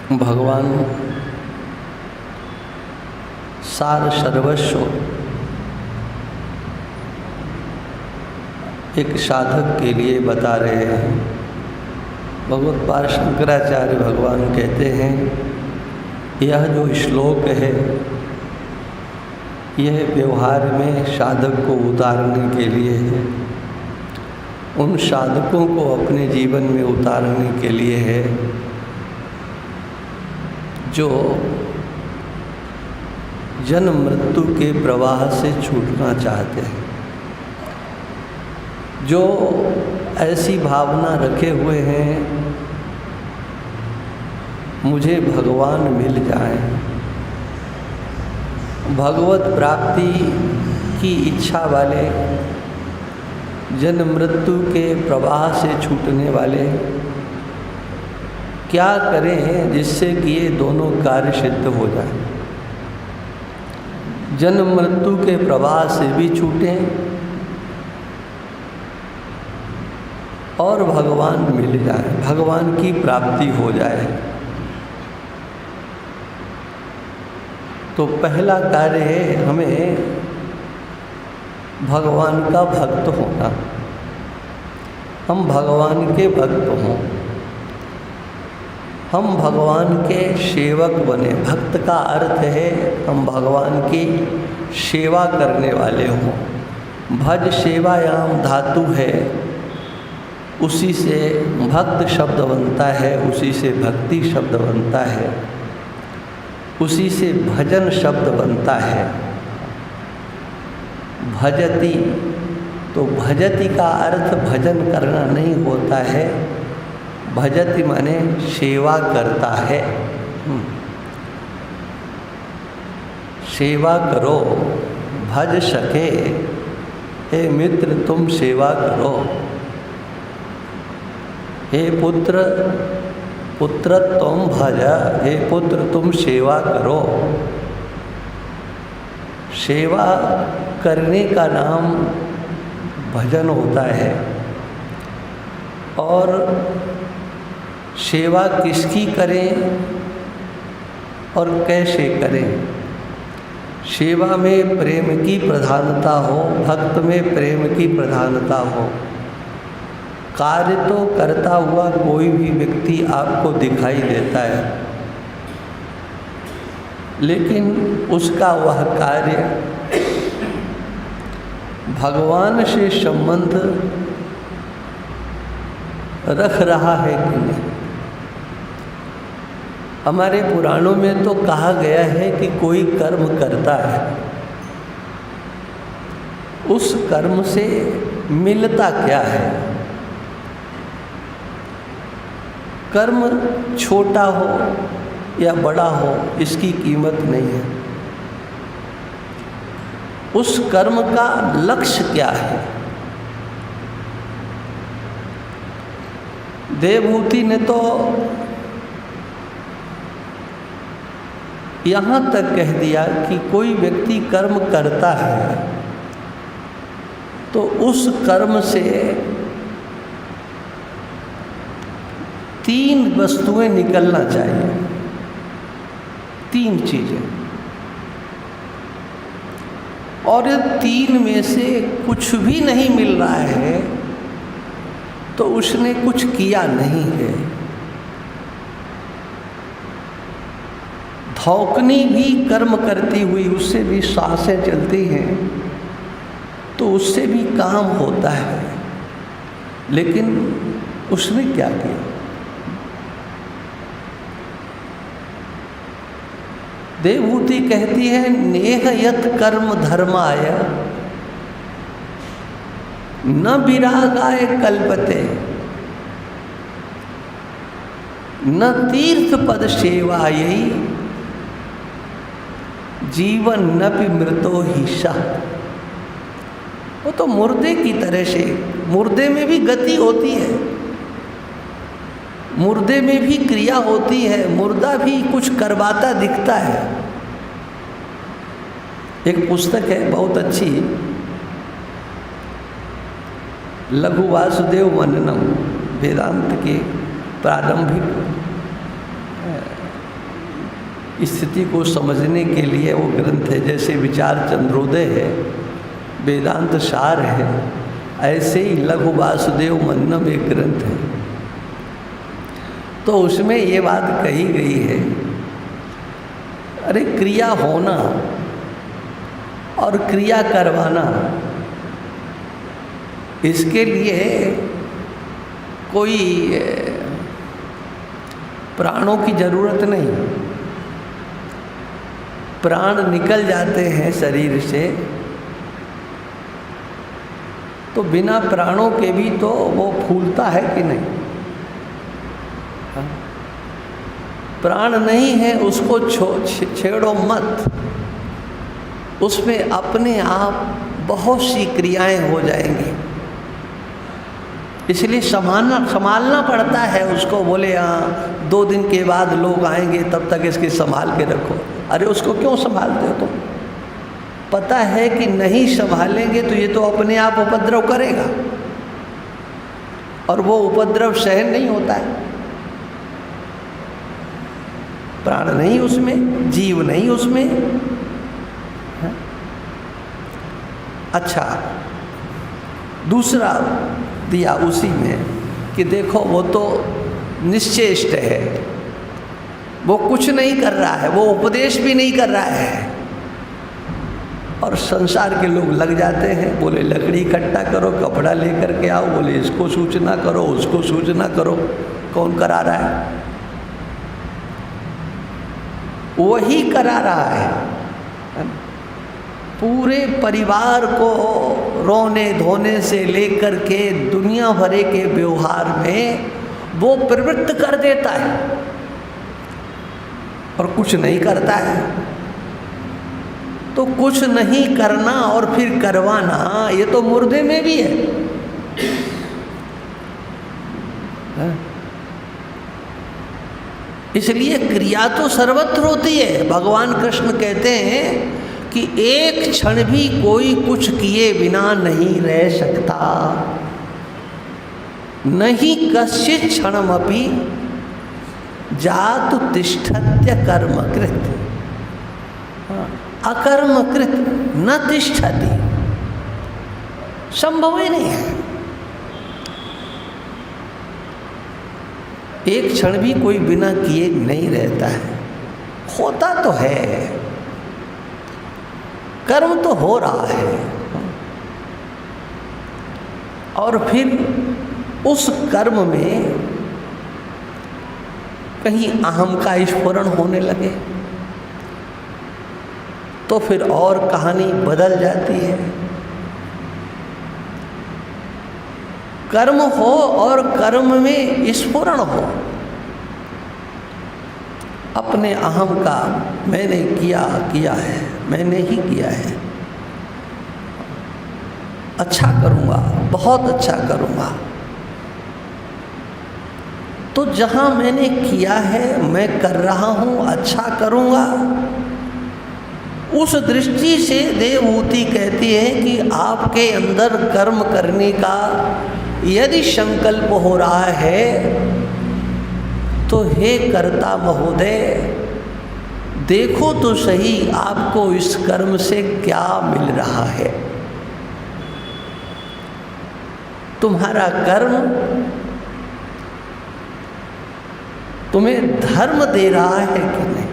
भगवान सार सर्वस्व एक साधक के लिए बता रहे हैं। भगवत पाद शंकराचार्य भगवान कहते हैं, यह जो श्लोक है यह व्यवहार में साधक को उतारने के लिए है, उन साधकों को अपने जीवन में उतारने के लिए है जो जन्म मृत्यु के प्रवाह से छूटना चाहते हैं, जो ऐसी भावना रखे हुए हैं मुझे भगवान मिल जाए, भगवत प्राप्ति की इच्छा वाले, जन्म मृत्यु के प्रवाह से छूटने वाले, क्या करें जिससे कि ये दोनों कार्य सिद्ध हो जाए, जन्म मृत्यु के प्रवाह से भी छूटें और भगवान मिल जाए, भगवान की प्राप्ति हो जाए। तो पहला कार्य है हमें भगवान का भक्त होना, हम भगवान के भक्त हों, हम भगवान के सेवक बने। भक्त का अर्थ है हम भगवान की सेवा करने वाले हों। भज सेवायाम धातु है, उसी से भक्त शब्द बनता है, उसी से भक्ति शब्द बनता है, उसी से भजन शब्द बनता है। भजति, तो भजति का अर्थ भजन करना नहीं होता है, भजति माने सेवा करता है। सेवा करो, भज सके, हे मित्र तुम सेवा करो, हे पुत्र पुत्र तुम भज, हे पुत्र तुम सेवा करो। सेवा करने का नाम भजन होता है। और सेवा किसकी करें और कैसे करें? सेवा में प्रेम की प्रधानता हो, भक्त में प्रेम की प्रधानता हो। कार्य तो करता हुआ कोई भी व्यक्ति आपको दिखाई देता है, लेकिन उसका वह कार्य भगवान से संबंध रख रहा है कि नहीं। हमारे पुराणों में तो कहा गया है कि कोई कर्म करता है, उस कर्म से मिलता क्या है। कर्म छोटा हो या बड़ा हो इसकी कीमत नहीं है, उस कर्म का लक्ष्य क्या है। देवहूति ने तो यहाँ तक कह दिया कि कोई व्यक्ति कर्म करता है तो उस कर्म से 3 वस्तुएं निकलना चाहिए, 3 चीज़ें, और 3 में से कुछ भी नहीं मिल रहा है तो उसने कुछ किया नहीं है। धौकनी भी कर्म करती हुई, उससे भी सांसें चलती हैं तो उससे भी काम होता है, लेकिन उसने क्या किया। देवहूति कहती है, नेह यत कर्म धर्माय न विरागाय कल्पते, न तीर्थ पद सेवायै जीवन नपि मृतो हिस्सा। वो तो मुर्दे की तरह से, मुर्दे में भी गति होती है, मुर्दे में भी क्रिया होती है, मुर्दा भी कुछ करवाता दिखता है। एक पुस्तक है बहुत अच्छी, लघु वासुदेव मननम, वेदांत के प्रारंभिक स्थिति को समझने के लिए वो ग्रंथ है। जैसे विचार चंद्रोदय है, वेदांत सार है, ऐसे ही लघु वासुदेव मन्नम एक ग्रंथ है। तो उसमें ये बात कही गई है, अरे क्रिया होना और क्रिया करवाना, इसके लिए कोई प्राणों की जरूरत नहीं। प्राण निकल जाते हैं शरीर से तो बिना प्राणों के भी तो वो फूलता है कि नहीं? प्राण नहीं है उसको छेड़ो मत, उसमें अपने आप बहुत सी क्रियाएं हो जाएंगी। इसलिए संभालना पड़ता है उसको। बोले हाँ 2 दिन के बाद लोग आएंगे तब तक इसके संभाल के रखो। अरे उसको क्यों संभालते हो तुम? पता है कि नहीं संभालेंगे तो ये तो अपने आप उपद्रव करेगा, और वो उपद्रव सहन नहीं होता है। प्राण नहीं उसमें, जीव नहीं उसमें। अच्छा, दूसरा दिया उसी में कि देखो वो तो निश्चेष्ट है, वो कुछ नहीं कर रहा है, वो उपदेश भी नहीं कर रहा है, और संसार के लोग लग जाते हैं। बोले लकड़ी इकट्ठा करो, कपड़ा लेकर के आओ, बोले इसको सूचना करो, उसको सूचना करो। कौन करा रहा है? वही करा रहा है। पूरे परिवार को रोने धोने से लेकर के दुनिया भरे के व्यवहार में वो प्रवृत्त कर देता है और कुछ नहीं करता है। तो कुछ नहीं करना और फिर करवाना, ये तो मुर्दे में भी है। इसलिए क्रिया तो सर्वत्र होती है। भगवान कृष्ण कहते हैं कि एक क्षण भी कोई कुछ किए बिना नहीं रह सकता। नहीं कश्चित् क्षणमपि जातु तिष्ठत्य कर्मकृत्, अकर्मकृत न तिष्ठति। संभव ही नहीं है। एक क्षण भी कोई बिना किए नहीं रहता है। होता तो है, कर्म तो हो रहा है, और फिर उस कर्म में कहीं अहम का स्फुरण होने लगे तो फिर और कहानी बदल जाती है। कर्म हो और कर्म में स्फुरण हो, अपने अहम का मैंने किया है, मैंने ही किया है, अच्छा करूँगा, बहुत अच्छा करूँगा। तो जहाँ मैंने किया है, मैं कर रहा हूँ, अच्छा करूँगा, उस दृष्टि से देवहूति कहती है कि आपके अंदर कर्म करने का यदि संकल्प हो रहा है तो हे कर्ता महोदय, देखो तो सही आपको इस कर्म से क्या मिल रहा है। तुम्हारा कर्म तुम्हें धर्म दे रहा है कि नहीं?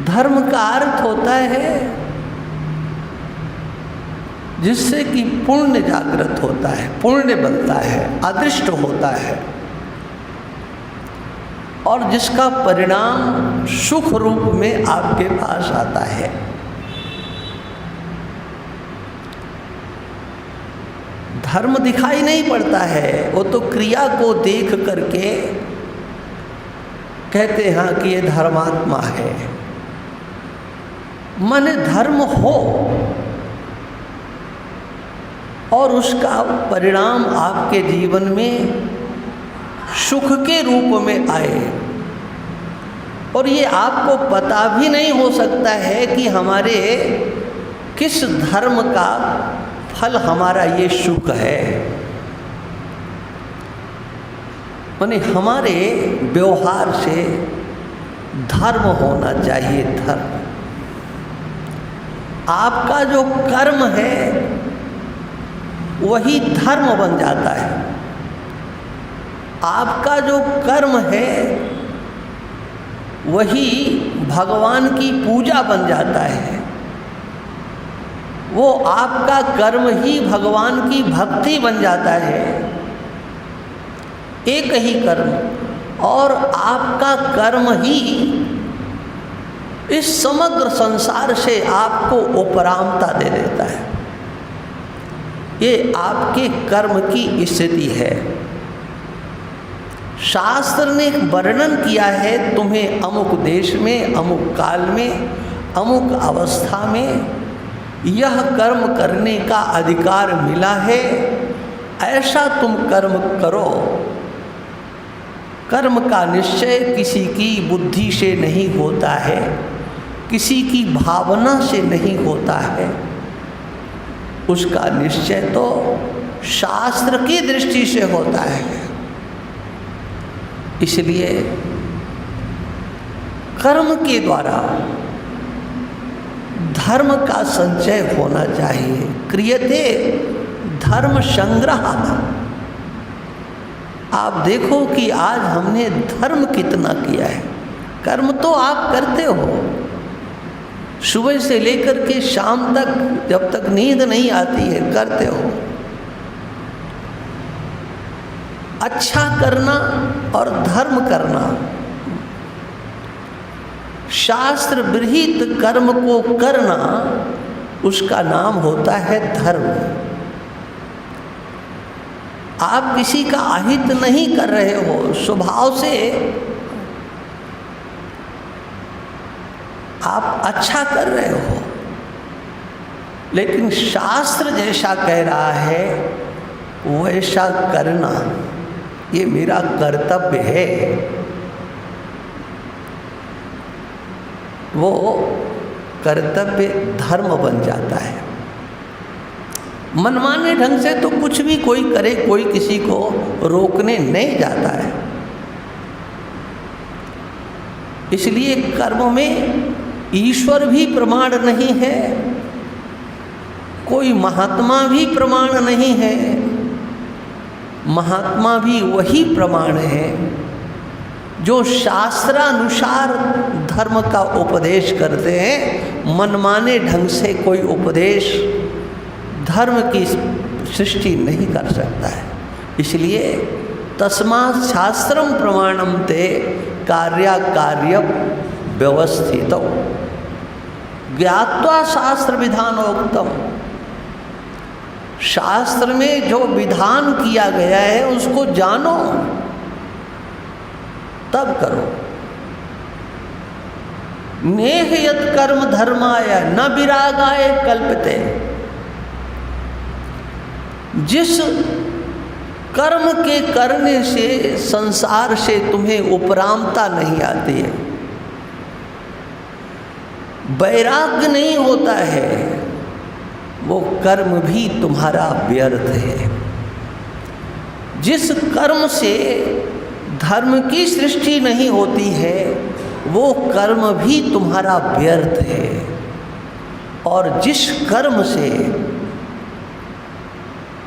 धर्म का अर्थ होता है जिससे कि पुण्य जागृत होता है, पुण्य बनता है, अदृष्ट होता है, और जिसका परिणाम सुख रूप में आपके पास आता है। धर्म दिखाई नहीं पड़ता है, वो तो क्रिया को देख करके कहते हैं कि ये धर्मात्मा है। मन धर्म हो और उसका परिणाम आपके जीवन में सुख के रूप में आए, और ये आपको पता भी नहीं हो सकता है कि हमारे किस धर्म का फल हमारा ये सुख है। माने हमारे व्यवहार से धर्म होना चाहिए। धर्म, आपका जो कर्म है वही धर्म बन जाता है। आपका जो कर्म है वही भगवान की पूजा बन जाता है। वो आपका कर्म ही भगवान की भक्ति बन जाता है। एक ही कर्म, और आपका कर्म ही इस समग्र संसार से आपको उपरामता दे देता है। ये आपके कर्म की स्थिति है। शास्त्र ने वर्णन किया है, तुम्हें अमुक देश में, अमुक काल में, अमुक अवस्था में यह कर्म करने का अधिकार मिला है, ऐसा तुम कर्म करो। कर्म का निश्चय किसी की बुद्धि से नहीं होता है, किसी की भावना से नहीं होता है। उसका निश्चय तो शास्त्र की दृष्टि से होता है। इसलिए कर्म के द्वारा धर्म का संचय होना चाहिए। क्रियते धर्म संग्रह। आप देखो कि आज हमने धर्म कितना किया है। कर्म तो आप करते हो, सुबह से लेकर के शाम तक, जब तक नींद नहीं आती है करते हो। अच्छा करना और धर्म करना, शास्त्र विहित कर्म को करना, उसका नाम होता है धर्म। आप किसी का अहित नहीं कर रहे हो, स्वभाव से आप अच्छा कर रहे हो, लेकिन शास्त्र जैसा कह रहा है वैसा करना ये मेरा कर्तव्य है। वो कर्तव्य धर्म बन जाता है। मनमाने ढंग से तो कुछ भी कोई करे, कोई किसी को रोकने नहीं जाता है। इसलिए कर्म में ईश्वर भी प्रमाण नहीं है, कोई महात्मा भी प्रमाण नहीं है। महात्मा भी वही प्रमाण है जो शास्त्रानुसार धर्म का उपदेश करते हैं। मनमाने ढंग से कोई उपदेश धर्म की सृष्टि नहीं कर सकता है। इसलिए तस्मात् शास्त्रम प्रमाणम ते कार्याकार्य व्यवस्थितौ ज्ञात्वा शास्त्र विधानोक्तम। शास्त्र में जो विधान किया गया है उसको जानो, तब करो। नेह यत् कर्म धर्माय न विरागाय कल्पते। जिस कर्म के करने से संसार से तुम्हें उपरामता नहीं आती है, वैराग्य नहीं होता है, वो कर्म भी तुम्हारा व्यर्थ है। जिस कर्म से धर्म की सृष्टि नहीं होती है वो कर्म भी तुम्हारा व्यर्थ है। और जिस कर्म से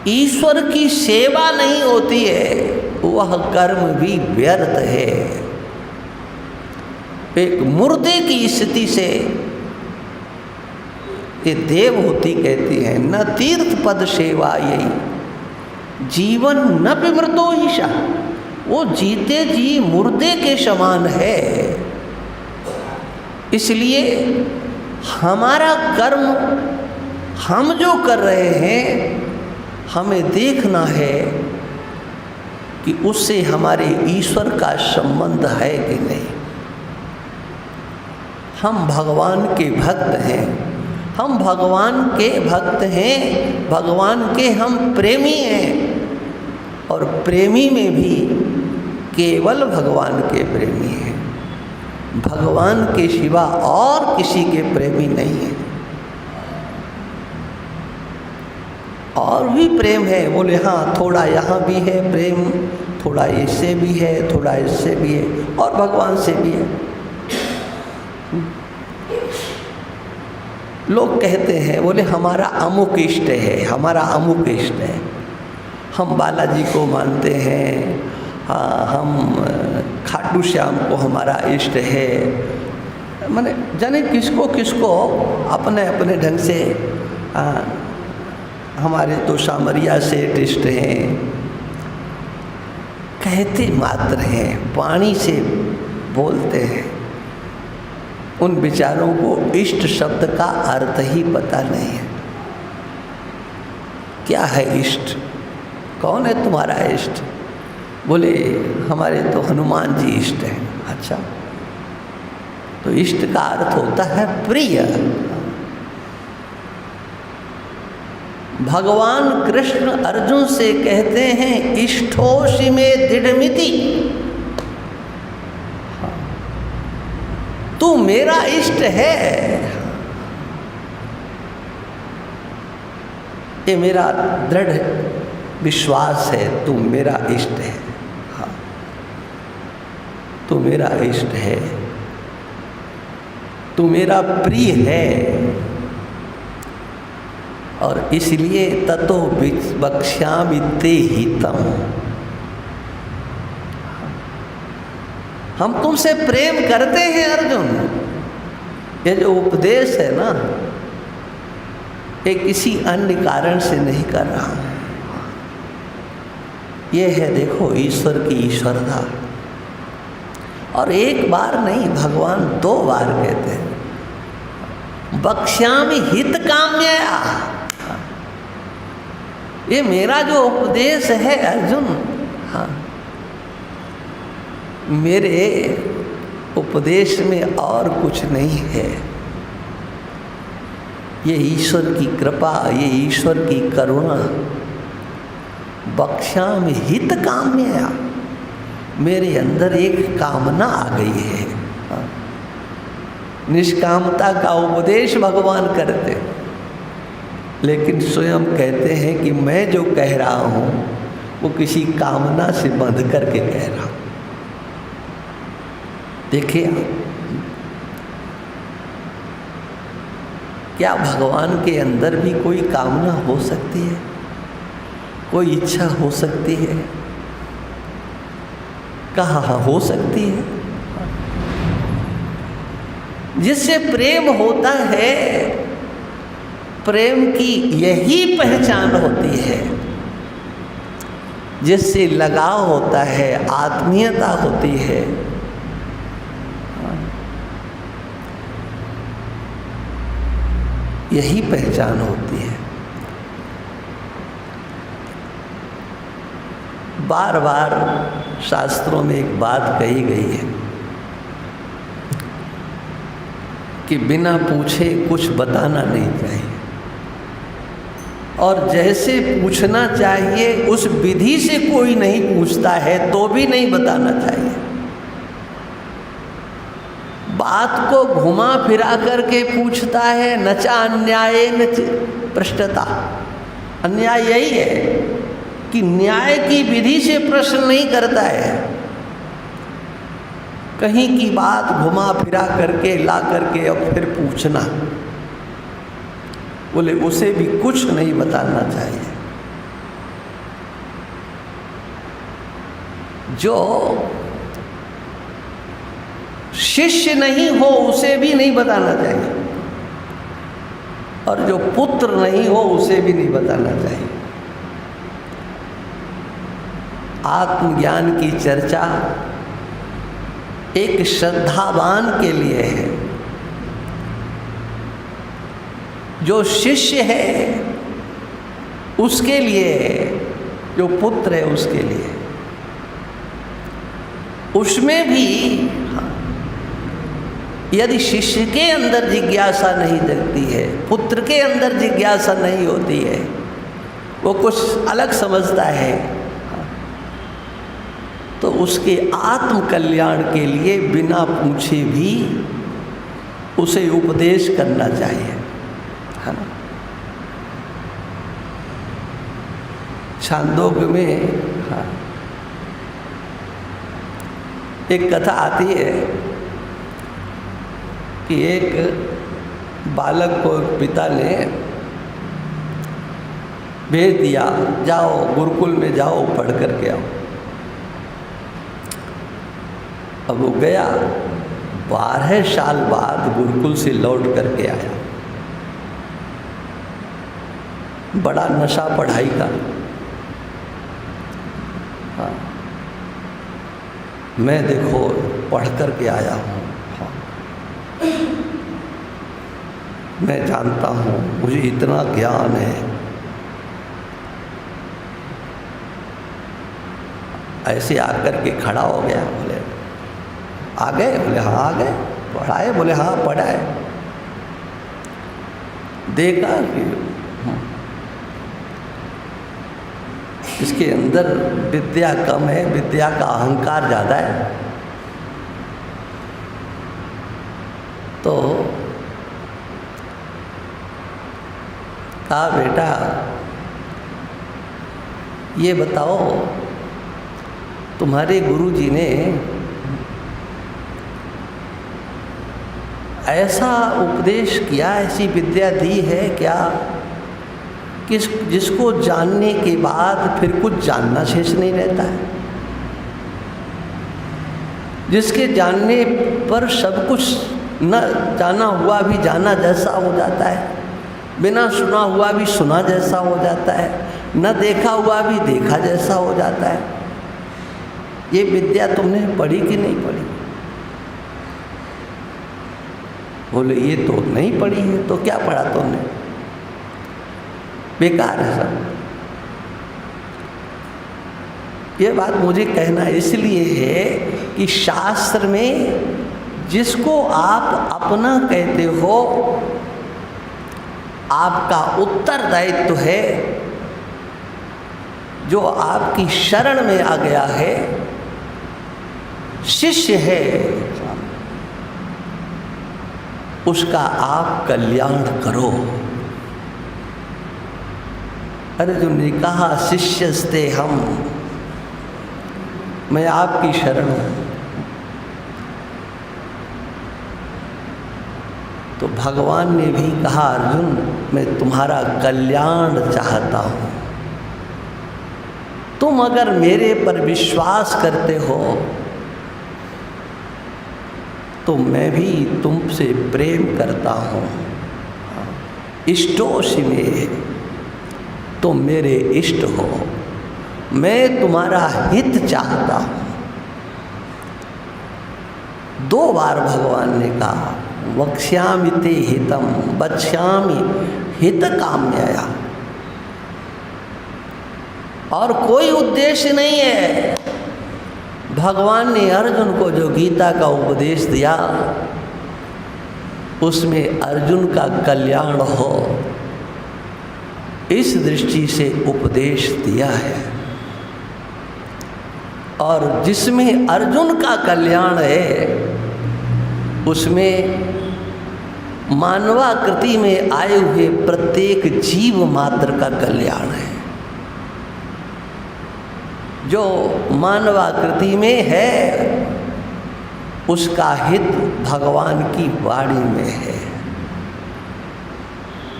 ईश्वर की सेवा नहीं होती है वह कर्म भी व्यर्थ है। एक मुर्दे की स्थिति से ये देवहूति कहती है, न तीर्थ पद सेवा यही जीवन न विमृतो ईशा। वो जीते जी मुर्दे के समान है। इसलिए हमारा कर्म हम जो कर रहे हैं हमें देखना है कि उससे हमारे ईश्वर का संबंध है कि नहीं। हम भगवान के भक्त हैं, हम भगवान के भक्त हैं, भगवान के हम प्रेमी हैं। और प्रेमी में भी केवल भगवान के प्रेमी हैं, भगवान के सिवा और किसी के प्रेमी नहीं है। और भी प्रेम है, बोले हाँ थोड़ा यहाँ भी है प्रेम, थोड़ा इससे भी है, थोड़ा इससे भी है, और भगवान से भी है। लोग कहते हैं, बोले हमारा अमुक इष्ट है, हमारा अमुक इष्ट है, हम बालाजी को मानते हैं, हाँ, हम खाटू श्याम को हमारा इष्ट है। माने जाने किसको किसको अपने अपने ढंग से, हमारे तो सामरिया सेठ इष्ट हैं, कहते मात्र हैं, वाणी से बोलते हैं। उन विचारों को इष्ट शब्द का अर्थ ही पता नहीं है। क्या है इष्ट? कौन है तुम्हारा इष्ट? बोले हमारे तो हनुमान जी इष्ट हैं। अच्छा, तो इष्ट का अर्थ होता है प्रिय। भगवान कृष्ण अर्जुन से कहते हैं इष्टोषि में दृढ़मिति, तू मेरा इष्ट है, ये मेरा दृढ़ विश्वास है, तू मेरा इष्ट है। हाँ, तू मेरा इष्ट है, तू मेरा प्रिय है, और इसलिए ततो वक्ष्यामि ते हितम, हम तुमसे प्रेम करते हैं अर्जुन। ये जो उपदेश है ना, ये किसी अन्य कारण से नहीं कर रहा हूं, ये है देखो ईश्वर की ईश्वरता। और एक बार नहीं, भगवान 2 बार कहते हैं, वक्ष्यामि हित काम्यया। ये मेरा जो उपदेश है अर्जुन, हाँ, मेरे उपदेश में और कुछ नहीं है, ये ईश्वर की कृपा, ये ईश्वर की करुणा। वक्ष्यामि हित काम्यया, मेरे अंदर एक कामना आ गई है। हाँ, निष्कामता का उपदेश भगवान करते, लेकिन स्वयं कहते हैं कि मैं जो कह रहा हूँ वो किसी कामना से बंध करके कह रहा हूँ। देखिए, क्या भगवान के अंदर भी कोई कामना हो सकती है, कोई इच्छा हो सकती है? कहाँ हो सकती है? जिससे प्रेम होता है, प्रेम की यही पहचान होती है। जिससे लगाव होता है, आत्मीयता होती है, यही पहचान होती है। बार बार शास्त्रों में एक बात कही गई है कि बिना पूछे कुछ बताना नहीं चाहिए, और जैसे पूछना चाहिए उस विधि से कोई नहीं पूछता है तो भी नहीं बताना चाहिए। बात को घुमा फिरा करके पूछता है, न चा अन्याय न पृष्ठता। अन्याय यही है कि न्याय की विधि से प्रश्न नहीं करता है, कहीं की बात घुमा फिरा करके ला करके और फिर पूछना, बोले उसे भी कुछ नहीं बताना चाहिए। जो शिष्य नहीं हो उसे भी नहीं बताना चाहिए, और जो पुत्र नहीं हो उसे भी नहीं बताना चाहिए। आत्मज्ञान की चर्चा एक श्रद्धावान के लिए है, जो शिष्य है उसके लिए है, जो पुत्र है उसके लिए। उसमें भी यदि शिष्य के अंदर जिज्ञासा नहीं जगती है, पुत्र के अंदर जिज्ञासा नहीं होती है, वो कुछ अलग समझता है, तो उसके आत्म कल्याण के लिए बिना पूछे भी उसे उपदेश करना चाहिए, है ना। छांदोग्य में एक कथा आती है कि एक बालक को पिता ने भेज दिया, जाओ गुरुकुल में जाओ, पढ़ करके आओ। अब वो गया, 12 साल बाद गुरुकुल से लौट करके आया। बड़ा नशा पढ़ाई का। हाँ, मैं देखो पढ़ करके आया हूँ, हाँ, मैं जानता हूँ, मुझे इतना ज्ञान है। ऐसे आकर के खड़ा हो गया। बोले आ गए? बोले हाँ आ गए। पढ़ाए? बोले हाँ पढ़ाए। देखा कि इसके अंदर विद्या कम है, विद्या का अहंकार ज़्यादा है। तो कहा बेटा ये बताओ, तुम्हारे गुरुजी ने ऐसा उपदेश किया, ऐसी विद्या दी है क्या जिसको जानने के बाद फिर कुछ जानना शेष नहीं रहता है, जिसके जानने पर सब कुछ न जाना हुआ भी जाना जैसा हो जाता है, बिना सुना हुआ भी सुना जैसा हो जाता है, न देखा हुआ भी देखा जैसा हो जाता है। ये विद्या तुमने पढ़ी कि नहीं पढ़ी? बोले ये तो नहीं पढ़ी है। तो क्या पढ़ा तुमने? बेकार है सब। ये बात मुझे कहना इसलिए है कि शास्त्र में जिसको आप अपना कहते हो, आपका उत्तरदायित्व है, जो आपकी शरण में आ गया है, शिष्य है, उसका आप कल्याण करो। अर्जुन ने कहा शिष्यस्ते हम, मैं आपकी शरण हूँ। तो भगवान ने भी कहा अर्जुन मैं तुम्हारा कल्याण चाहता हूँ, तुम अगर मेरे पर विश्वास करते हो तो मैं भी तुमसे प्रेम करता हूँ। इष्टोषि में, तुम मेरे इष्ट हो, मैं तुम्हारा हित चाहता हूँ। 2 बार भगवान ने कहा वक्ष्यामि ते हितम वक्ष्यामि हित काम्यया। और कोई उद्देश्य नहीं है। भगवान ने अर्जुन को जो गीता का उपदेश दिया उसमें अर्जुन का कल्याण हो, इस दृष्टि से उपदेश दिया है। और जिसमें अर्जुन का कल्याण है उसमें मानवाकृति में आए हुए प्रत्येक जीव मात्र का कल्याण है। जो मानवाकृति में है उसका हित भगवान की वाणी में है।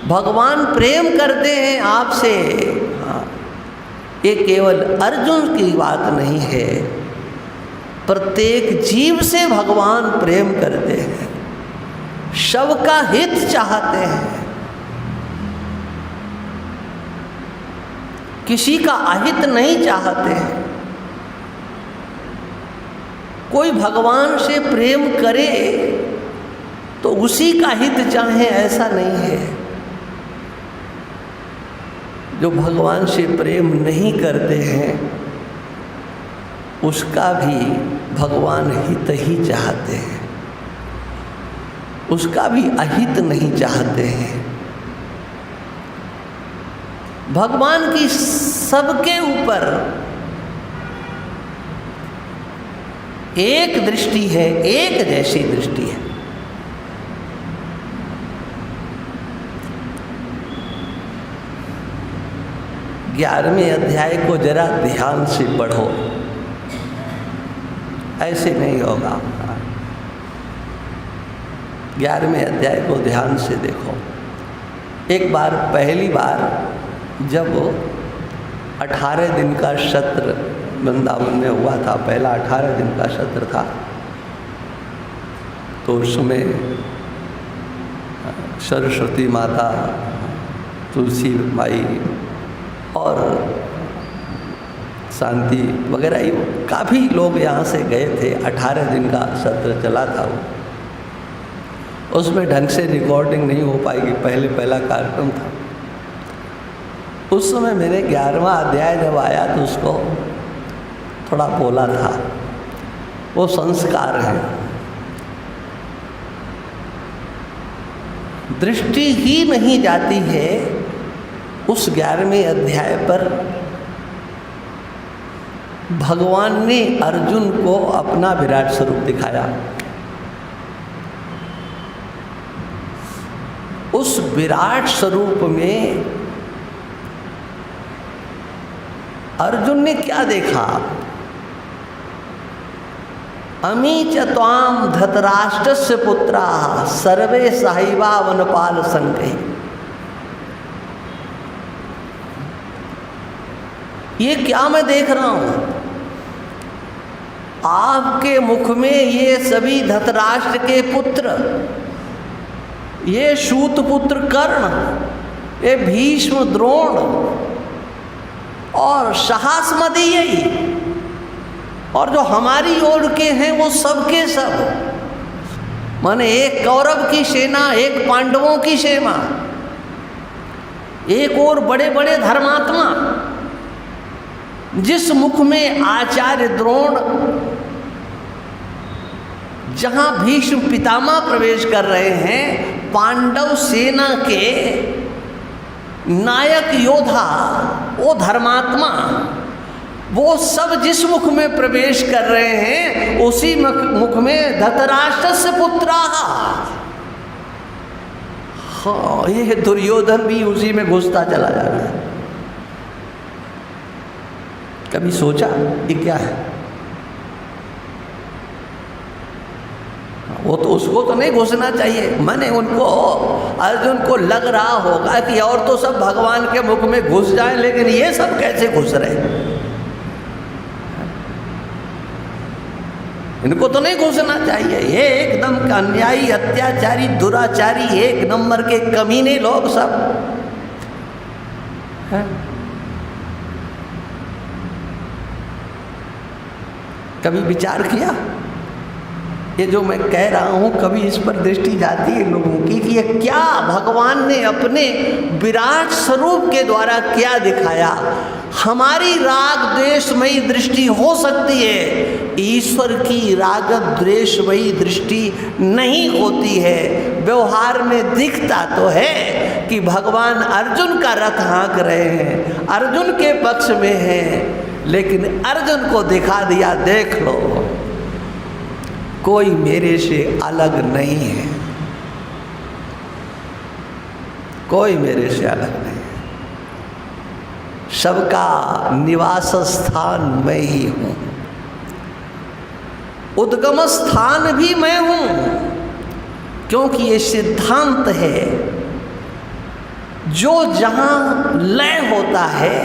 भगवान प्रेम करते हैं आपसे। हाँ, ये केवल अर्जुन की बात नहीं है, प्रत्येक जीव से भगवान प्रेम करते हैं, सबका हित चाहते हैं, किसी का अहित नहीं चाहते हैं। कोई भगवान से प्रेम करे तो उसी का हित चाहे ऐसा नहीं है। जो भगवान से प्रेम नहीं करते हैं उसका भी भगवान हित ही चाहते हैं, उसका भी अहित नहीं चाहते हैं। भगवान की सबके ऊपर एक दृष्टि है, एक जैसी दृष्टि है। ग्यारहवें अध्याय को जरा ध्यान से पढ़ो। ऐसे नहीं होगा। 11वें अध्याय को ध्यान से देखो। एक बार पहली बार जब 18 दिन का सत्र वृंदावन में हुआ था, पहला 18 दिन का सत्र था, तो उसमें सरस्वती माता, तुलसी माई और शांति वगैरह ये काफ़ी लोग यहाँ से गए थे। 18 दिन का सत्र चला था वो। उसमें ढंग से रिकॉर्डिंग नहीं हो पाएगी, पहला कार्यक्रम था। उस समय मैंने 11वां अध्याय जब आया तो उसको थोड़ा बोला था। वो संस्कार है। दृष्टि ही नहीं जाती है उस 11वें अध्याय पर। भगवान ने अर्जुन को अपना विराट स्वरूप दिखाया। उस विराट स्वरूप में अर्जुन ने क्या देखा? अमी च त्वाम धृतराष्ट्रस्य पुत्राः सर्वे सहैवा वनपाल संगहि। ये क्या मैं देख रहा हूं? आपके मुख में ये सभी धृतराष्ट्र के पुत्र, ये सूत पुत्र कर्ण, ये भीष्म द्रोण और सहस्मदीय, और जो हमारी ओर के हैं वो सब के सब, माने एक कौरव की सेना, एक पांडवों की सेना, एक और बड़े बड़े धर्मात्मा, जिस मुख में आचार्य द्रोण, जहां भीष्म पितामह प्रवेश कर रहे हैं, पांडव सेना के नायक योद्धा, वो धर्मात्मा, वो सब जिस मुख में प्रवेश कर रहे हैं उसी मुख में धृतराष्ट्रस्य पुत्राः। हाँ, ये दुर्योधन भी उसी में घुसता चला जा रहा है। कभी सोचा ये क्या है? वो तो उसको तो नहीं घुसना चाहिए। मैंने उनको, अर्जुन को लग रहा होगा कि और तो सब भगवान के मुख में घुस जाए, लेकिन ये सब कैसे घुस रहे? इनको तो नहीं घुसना चाहिए। ये एकदम अन्यायी, अत्याचारी, दुराचारी, एक नंबर के कमीने लोग सब है। कभी विचार किया? ये जो मैं कह रहा हूँ, कभी इस पर दृष्टि जाती है लोगों की कि ये क्या भगवान ने अपने विराट स्वरूप के द्वारा क्या दिखाया? हमारी राग द्वेषमयी दृष्टि हो सकती है, ईश्वर की राग द्वेषमयी दृष्टि नहीं होती है। व्यवहार में दिखता तो है कि भगवान अर्जुन का रथ हाँक रहे हैं, अर्जुन के पक्ष में हैं, लेकिन अर्जुन को दिखा दिया, देख लो कोई मेरे से अलग नहीं है, कोई मेरे से अलग नहीं है, सबका निवास स्थान मैं ही हूँ, उद्गम स्थान भी मैं हूँ। क्योंकि ये सिद्धांत है, जो जहाँ लय होता है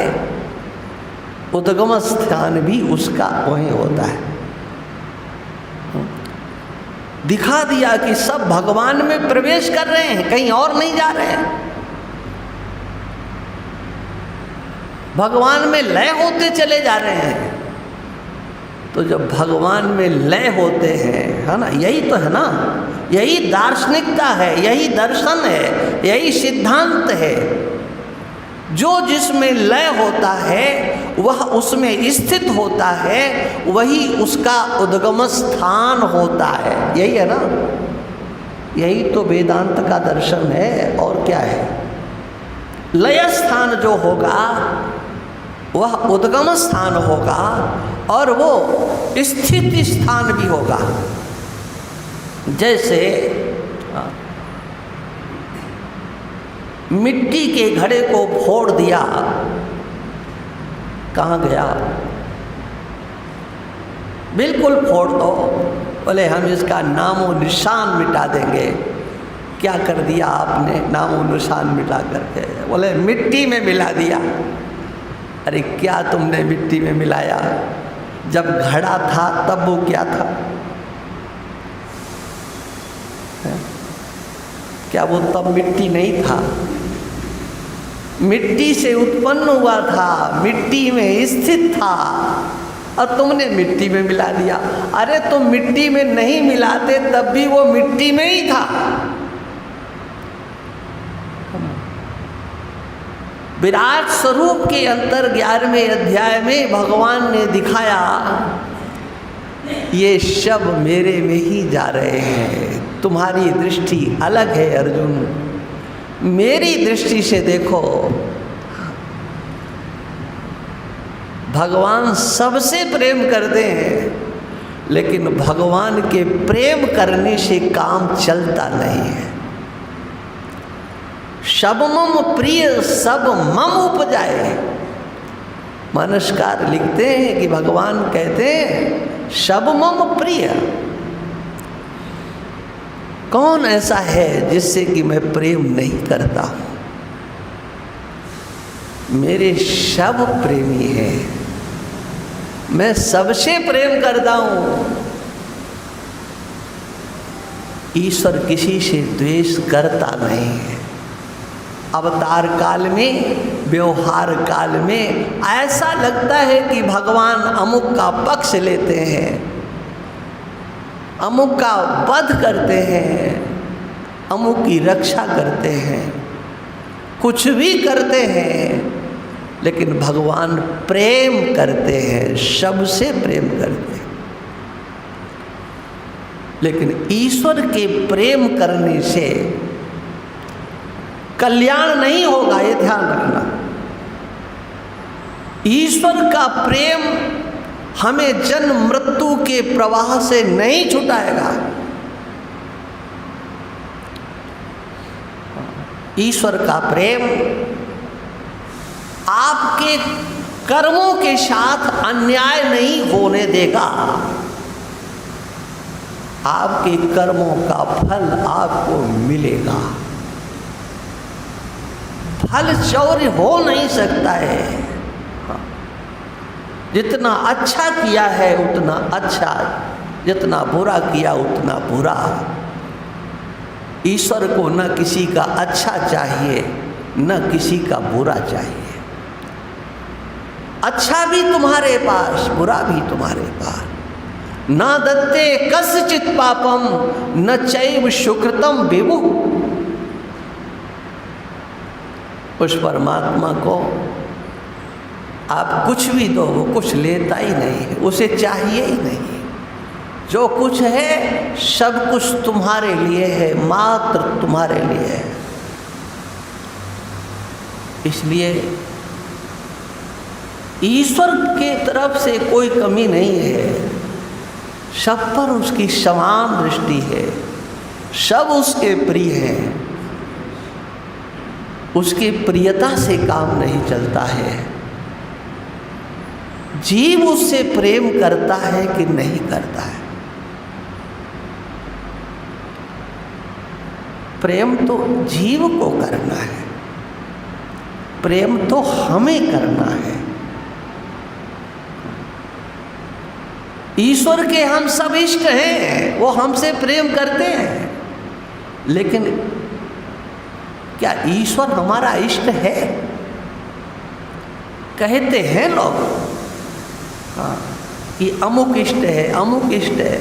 उद्गम स्थान भी उसका वहीं होता है। दिखा दिया कि सब भगवान में प्रवेश कर रहे हैं, कहीं और नहीं जा रहे हैं, भगवान में लय होते चले जा रहे हैं। तो जब भगवान में लय होते हैं, है ना, यही तो है ना, यही दार्शनिकता है, यही दर्शन है, यही सिद्धांत है। जो जिसमें लय होता है वह उसमें स्थित होता है, वही उसका उद्गम स्थान होता है। यही है ना, यही तो वेदांत का दर्शन है। और क्या है? लय स्थान जो होगा वह उद्गम स्थान होगा, और वो स्थित स्थान भी होगा। जैसे मिट्टी के घड़े को फोड़ दिया, कहाँ गया? बिल्कुल फोड़ दो। बोले हम इसका नामो निशान मिटा देंगे। क्या कर दिया आपने नामो निशान मिटा करके? बोले मिट्टी में मिला दिया। अरे क्या तुमने मिट्टी में मिलाया? जब घड़ा था तब वो क्या था? क्या वो तब मिट्टी नहीं था? मिट्टी से उत्पन्न हुआ था, मिट्टी में स्थित था, और तुमने मिट्टी में मिला दिया। अरे तुम मिट्टी में नहीं मिलाते तब भी वो मिट्टी में ही था। विराट स्वरूप के अंतर 11वें अध्याय में भगवान ने दिखाया, ये सब मेरे में ही जा रहे हैं। तुम्हारी दृष्टि अलग है अर्जुन, मेरी दृष्टि से देखो। भगवान सबसे प्रेम करते हैं, लेकिन भगवान के प्रेम करने से काम चलता नहीं है। सब मम प्रिय सब मम उपजाए। मानसकार लिखते हैं कि भगवान कहते हैं सब मम प्रिय। कौन ऐसा है जिससे कि मैं प्रेम नहीं करता हूं? मेरे सब प्रेमी हैं, मैं सबसे प्रेम करता हूं। ईश्वर किसी से द्वेष करता नहीं है। अवतार काल में, व्यवहार काल में ऐसा लगता है कि भगवान अमुक का पक्ष लेते हैं, अमुक का वध करते हैं, अमुक की रक्षा करते हैं, कुछ भी करते हैं, लेकिन भगवान प्रेम करते हैं, सबसे प्रेम करते हैं। लेकिन ईश्वर के प्रेम करने से कल्याण नहीं होगा, ये ध्यान रखना। ईश्वर का प्रेम हमें जन्म मृत्यु के प्रवाह से नहीं छुटाएगा। ईश्वर का प्रेम आपके कर्मों के साथ अन्याय नहीं होने देगा। आपके कर्मों का फल आपको मिलेगा। फल चौर्य हो नहीं सकता है। जितना अच्छा किया है उतना अच्छा, जितना बुरा किया उतना बुरा। ईश्वर को न किसी का अच्छा चाहिए, न किसी का बुरा चाहिए। अच्छा भी तुम्हारे पास, बुरा भी तुम्हारे पास। न दत्ते कस्यचित् पापम न चैव सुकृतम विभु। उस परमात्मा को आप कुछ भी दो, वो कुछ लेता ही नहीं है, उसे चाहिए ही नहीं। जो कुछ है सब कुछ तुम्हारे लिए है, मात्र तुम्हारे लिए है। इसलिए ईश्वर के तरफ से कोई कमी नहीं है, सब पर उसकी समान दृष्टि है, सब उसके प्रिय हैं। उसकी प्रियता से काम नहीं चलता है। जीव उससे प्रेम करता है कि नहीं करता है? प्रेम तो जीव को करना है, प्रेम तो हमें करना है। ईश्वर के हम सब इष्ट हैं, वो हमसे प्रेम करते हैं, लेकिन क्या ईश्वर हमारा इष्ट है? कहते हैं लोग हाँ कि अमुक इष्ट है, अमुक इष्ट है।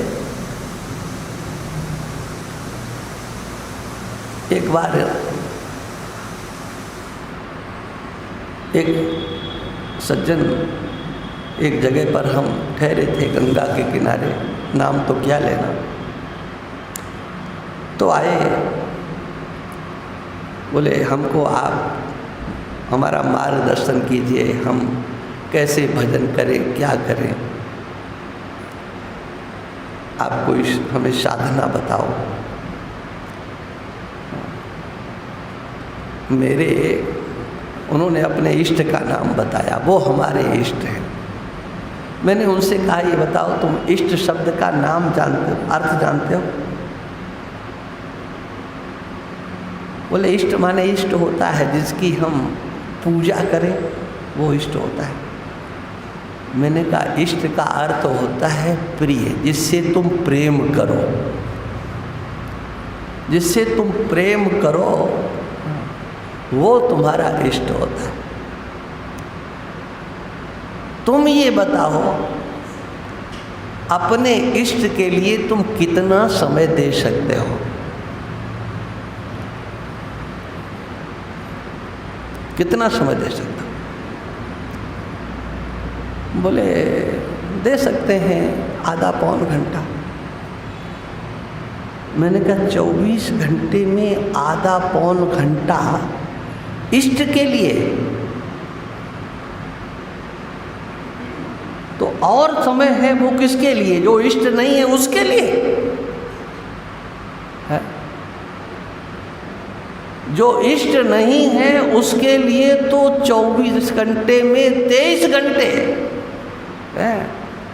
एक बार एक सज्जन एक जगह पर हम ठहरे थे गंगा के किनारे, नाम तो क्या लेना, तो आए, बोले हमको आप हमारा मार्गदर्शन कीजिए, हम कैसे भजन करें, क्या करें, आप कोई हमें साधना बताओ। उन्होंने अपने इष्ट का नाम बताया, वो हमारे इष्ट हैं। मैंने उनसे कहा, ये बताओ तुम इष्ट शब्द का नाम जानते हो, अर्थ जानते हो? बोले इष्ट माने इष्ट होता है जिसकी हम पूजा करें, वो इष्ट होता है। मैंने कहा इष्ट का अर्थ होता है प्रिय, जिससे तुम प्रेम करो, जिससे तुम प्रेम करो वो तुम्हारा इष्ट होता है। तुम ये बताओ अपने इष्ट के लिए तुम कितना समय दे सकते हो? कितना समय दे सकते हो? बोले दे सकते हैं आधा पौन घंटा। मैंने कहा 24 घंटे में आधा पौन घंटा इष्ट के लिए, तो और समय है वो किसके लिए? जो इष्ट नहीं है उसके लिए है। जो इष्ट नहीं है उसके लिए तो 24 घंटे में 23 घंटे है,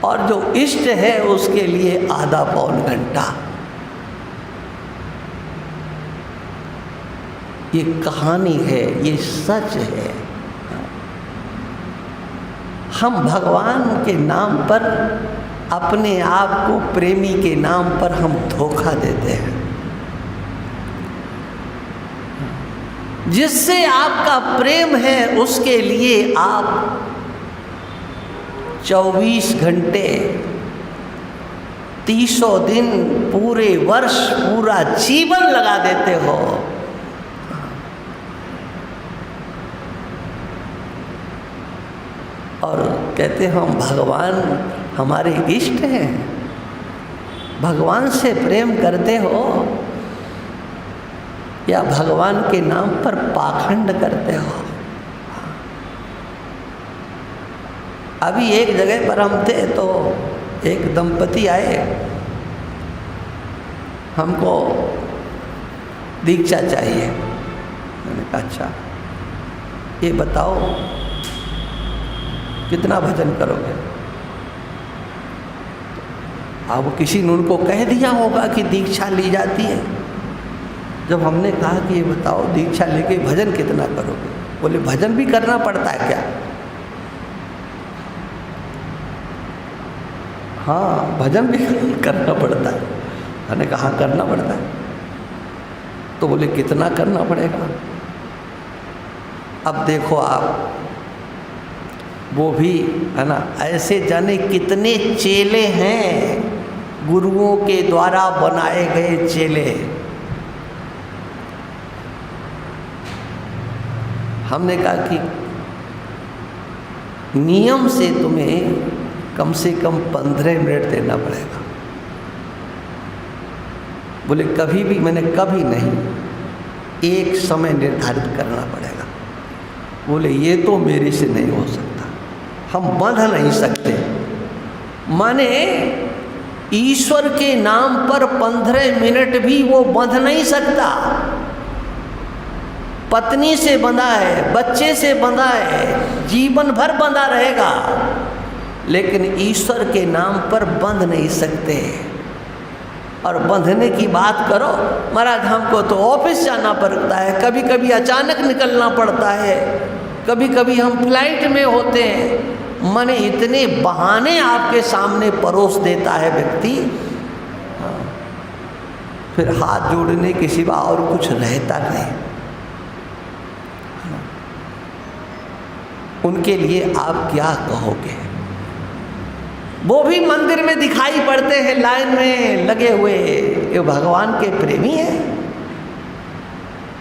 और जो इष्ट है उसके लिए आधा पौन घंटा। ये कहानी है, ये सच है। हम भगवान के नाम पर, अपने आप को प्रेमी के नाम पर हम धोखा देते हैं। जिससे आपका प्रेम है उसके लिए आप 24 घंटे, 300 दिन, पूरे वर्ष, पूरा जीवन लगा देते हो। और कहते हम भगवान हमारे इष्ट हैं, भगवान से प्रेम करते हो या भगवान के नाम पर पाखंड करते हो? अभी एक जगह पर हम थे तो एक दंपति आए, हमको दीक्षा चाहिए। मैंने कहा अच्छा ये बताओ कितना भजन करोगे? अब किसी ने उनको कह दिया होगा कि दीक्षा ली जाती है। जब हमने कहा कि ये बताओ दीक्षा लेके भजन कितना करोगे? बोले भजन भी करना पड़ता है क्या? हाँ भजन भी करना पड़ता है। मैंने कहा करना पड़ता है। तो बोले कितना करना पड़ेगा? अब देखो आप, वो भी है ना, ऐसे जाने कितने चेले हैं, गुरुओं के द्वारा बनाए गए चेले। हमने कहा कि नियम से तुम्हें कम से कम 15 मिनट देना पड़ेगा। बोले कभी भी, मैंने कभी नहीं, एक समय निर्धारित करना पड़ेगा। बोले ये तो मेरे से नहीं हो सकता, हम बंध नहीं सकते। माने ईश्वर के नाम पर 15 मिनट भी वो बंध नहीं सकता। पत्नी से बंधा है, बच्चे से बंधा है, जीवन भर बंधा रहेगा, लेकिन ईश्वर के नाम पर बंध नहीं सकते। और बंधने की बात करो, महाराज हमको तो ऑफिस जाना पड़ता है, कभी कभी अचानक निकलना पड़ता है, कभी कभी हम फ्लाइट में होते हैं। माने इतने बहाने आपके सामने परोस देता है व्यक्ति, फिर हाथ जोड़ने के सिवा और कुछ रहता नहीं। उनके लिए आप क्या कहोगे? वो भी मंदिर में दिखाई पड़ते हैं, लाइन में लगे हुए, ये भगवान के प्रेमी हैं।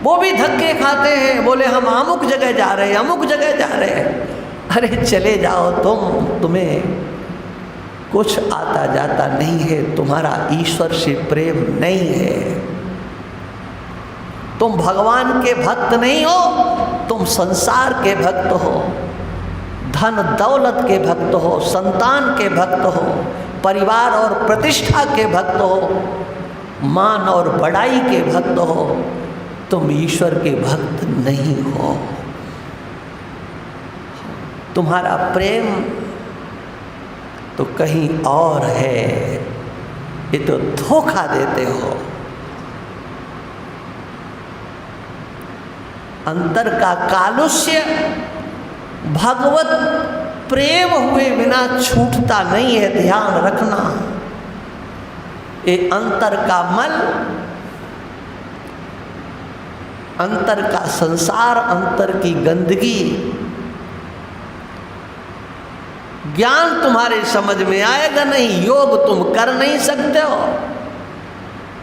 वो भी धक्के खाते हैं, बोले हम अमुक जगह जा रहे हैं, अमुक जगह जा रहे हैं। अरे चले जाओ तुम्हें कुछ आता जाता नहीं है, तुम्हारा ईश्वर से प्रेम नहीं है, तुम भगवान के भक्त नहीं हो, तुम संसार के भक्त हो, धन दौलत के भक्त हो, संतान के भक्त हो, परिवार और प्रतिष्ठा के भक्त हो, मान और बड़ाई के भक्त हो, तुम ईश्वर के भक्त नहीं हो। तुम्हारा प्रेम तो कहीं और है, ये तो धोखा देते हो। अंतर का कालुष्य भगवत प्रेम हुए बिना छूटता नहीं है, ध्यान रखना। ये अंतर का मल, अंतर का संसार, अंतर की गंदगी, ज्ञान तुम्हारे समझ में आएगा नहीं, योग तुम कर नहीं सकते हो।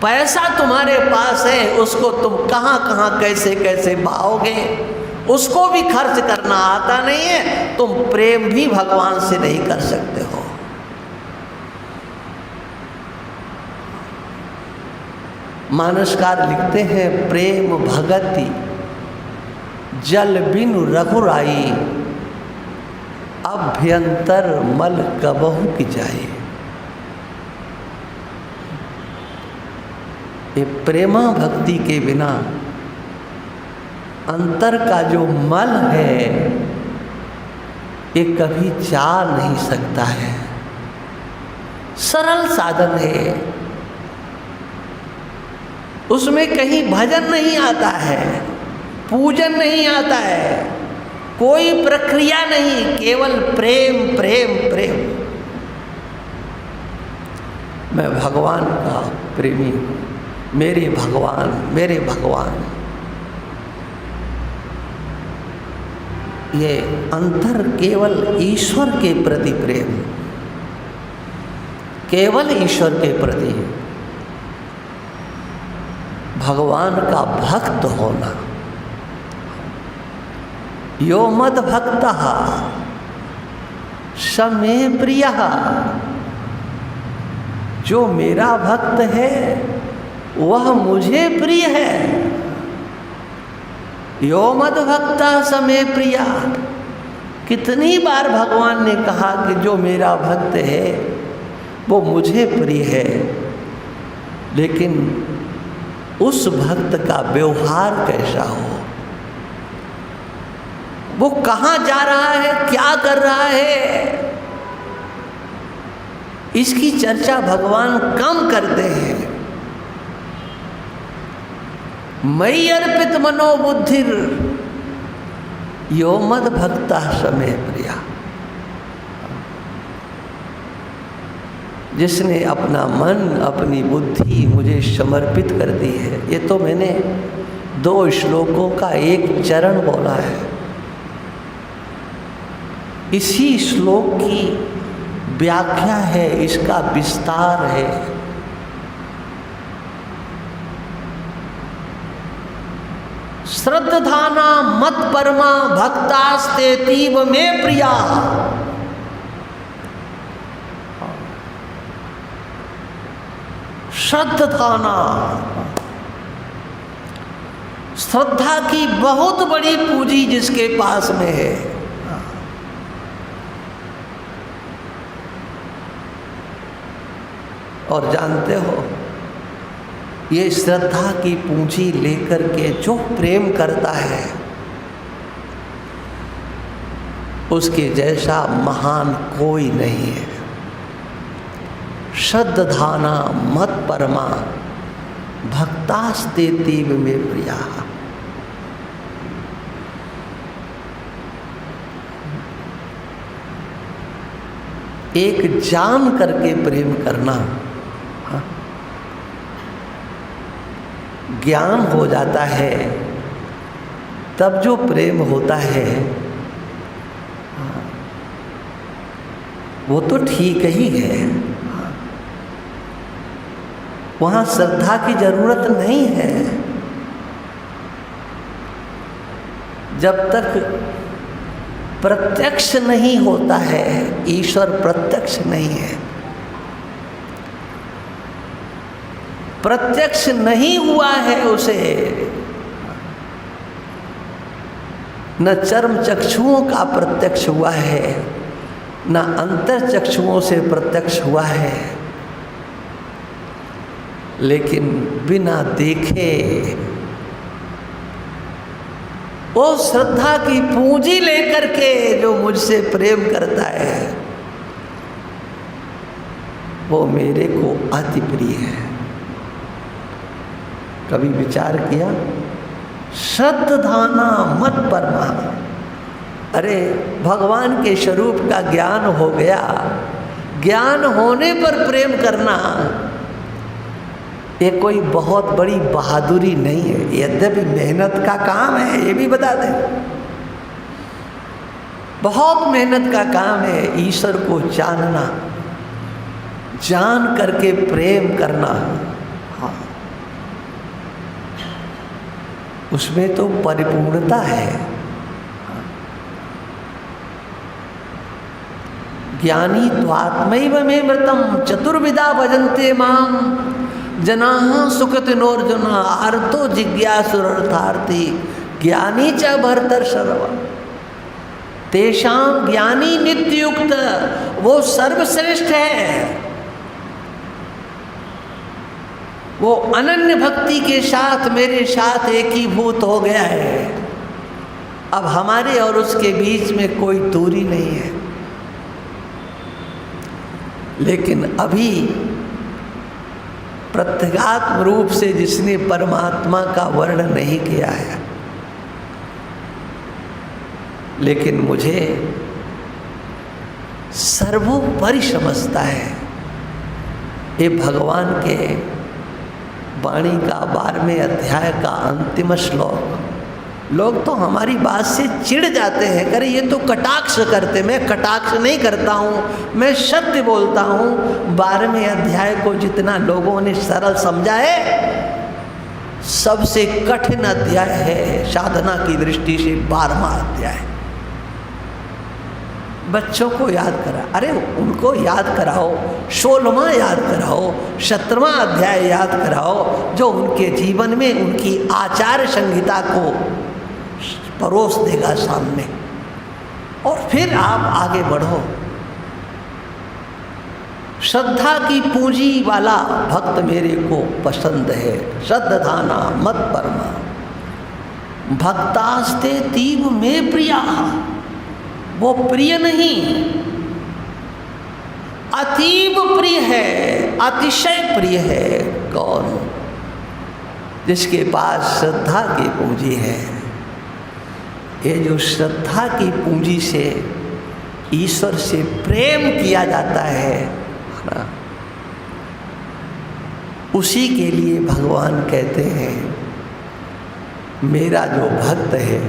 पैसा तुम्हारे पास है, उसको तुम कहाँ कहाँ कैसे कैसे बहाओगे, उसको भी खर्च करना आता नहीं है, तुम प्रेम भी भगवान से नहीं कर सकते हो। मानसकार लिखते हैं, प्रेम भगति जल बिनु रघुराई, अभ्यंतर मल कबहु की जाए। ये प्रेमा भक्ति के बिना अंतर का जो मल है ये कभी जा नहीं सकता है। सरल साधन है, उसमें कहीं भजन नहीं आता है, पूजन नहीं आता है, कोई प्रक्रिया नहीं, केवल प्रेम प्रेम प्रेम। मैं भगवान का प्रेमी हूँ, मेरे भगवान मेरे भगवान। ये अंतर केवल ईश्वर के प्रति प्रेम, केवल ईश्वर के प्रति भगवान का भक्त होना। यो मद भक्तः स मे प्रियः, जो मेरा भक्त है वह मुझे प्रिय है। यो मद भक्तः स मे प्रियः, कितनी बार भगवान ने कहा कि जो मेरा भक्त है वो मुझे प्रिय है, लेकिन उस भक्त का व्यवहार कैसा हो, वो कहाँ जा रहा है, क्या कर रहा है, इसकी चर्चा भगवान कम करते हैं। मयि अर्पित मनोबुद्धिर यो मद भक्तः स मे प्रियः। जिसने अपना मन अपनी बुद्धि मुझे समर्पित कर दी है, ये तो मैंने 2 श्लोकों का एक चरण बोला है। इसी श्लोक की व्याख्या है, इसका विस्तार है। श्रद्धाना मत परमा भक्तास्तेतीव में प्रिया। श्रद्धाना, श्रद्धा की बहुत बड़ी पूंजी जिसके पास में है, और जानते हो ये श्रद्धा की पूंजी लेकर के जो प्रेम करता है उसके जैसा महान कोई नहीं है। श्रद्धाना मत परमा भक्तास्तेतीव में प्रिया। एक जान करके प्रेम करना, ज्ञान हो जाता है तब जो प्रेम होता है वो तो ठीक ही है, वहाँ श्रद्धा की जरूरत नहीं है। जब तक प्रत्यक्ष नहीं होता है, ईश्वर प्रत्यक्ष नहीं है, प्रत्यक्ष नहीं हुआ है उसे, न चर्म चक्षुओं का प्रत्यक्ष हुआ है, न अंतर चक्षुओं से प्रत्यक्ष हुआ है, लेकिन बिना देखे वो श्रद्धा की पूंजी लेकर के जो मुझसे प्रेम करता है वो मेरे को अति प्रिय है। कभी विचार किया? श्रद्धाना मत परमा। अरे भगवान के स्वरूप का ज्ञान हो गया, ज्ञान होने पर प्रेम करना ये कोई बहुत बड़ी बहादुरी नहीं है। यद्यपि मेहनत का काम है, ये भी बता दें, बहुत मेहनत का काम है ईश्वर को जानना, जान करके प्रेम करना। हाँ, उसमें तो परिपूर्णता है। ज्ञानी त्वात्मैव मे मृतम चतुर्विधा भजन्ते माम जनाः सुकृतिनोर्जुन आर्तो जिज्ञासुरर्थार्थी ज्ञानी च भरतर्षभ। तेषां ज्ञानी नित्ययुक्त, वो सर्वश्रेष्ठ है। वो अनन्य भक्ति के साथ मेरे साथ एकीभूत हो गया है। अब हमारे और उसके बीच में कोई दूरी नहीं है। लेकिन अभी प्रत्यगात्म रूप से जिसने परमात्मा का वर्णन नहीं किया है, लेकिन मुझे सर्वोपरि समझता है। ये भगवान के वाणी का 12वें अध्याय का अंतिम श्लोक। लोग तो हमारी बात से चिढ़ जाते हैं, करे ये तो कटाक्ष करते। मैं कटाक्ष नहीं करता हूँ, मैं सत्य बोलता हूँ। 12वें अध्याय को जितना लोगों ने सरल समझा है, सबसे कठिन अध्याय है साधना की दृष्टि से 12वां अध्याय। बच्चों को याद करा, अरे उनको याद कराओ, 16वां याद कराओ, 17वां अध्याय याद कराओ, जो उनके जीवन में उनकी आचार संहिता को परोस देगा सामने, और फिर आप आगे बढ़ो। श्रद्धा की पूंजी वाला भक्त मेरे को पसंद है। श्रद्धाना मत परमा भक्तास्ते तीव में प्रिया। वो प्रिय नहीं, अतीव प्रिय है, अतिशय प्रिय है। कौन? जिसके पास श्रद्धा की पूंजी है। ये जो श्रद्धा की पूंजी से ईश्वर से प्रेम किया जाता है ना, उसी के लिए भगवान कहते हैं मेरा जो भक्त है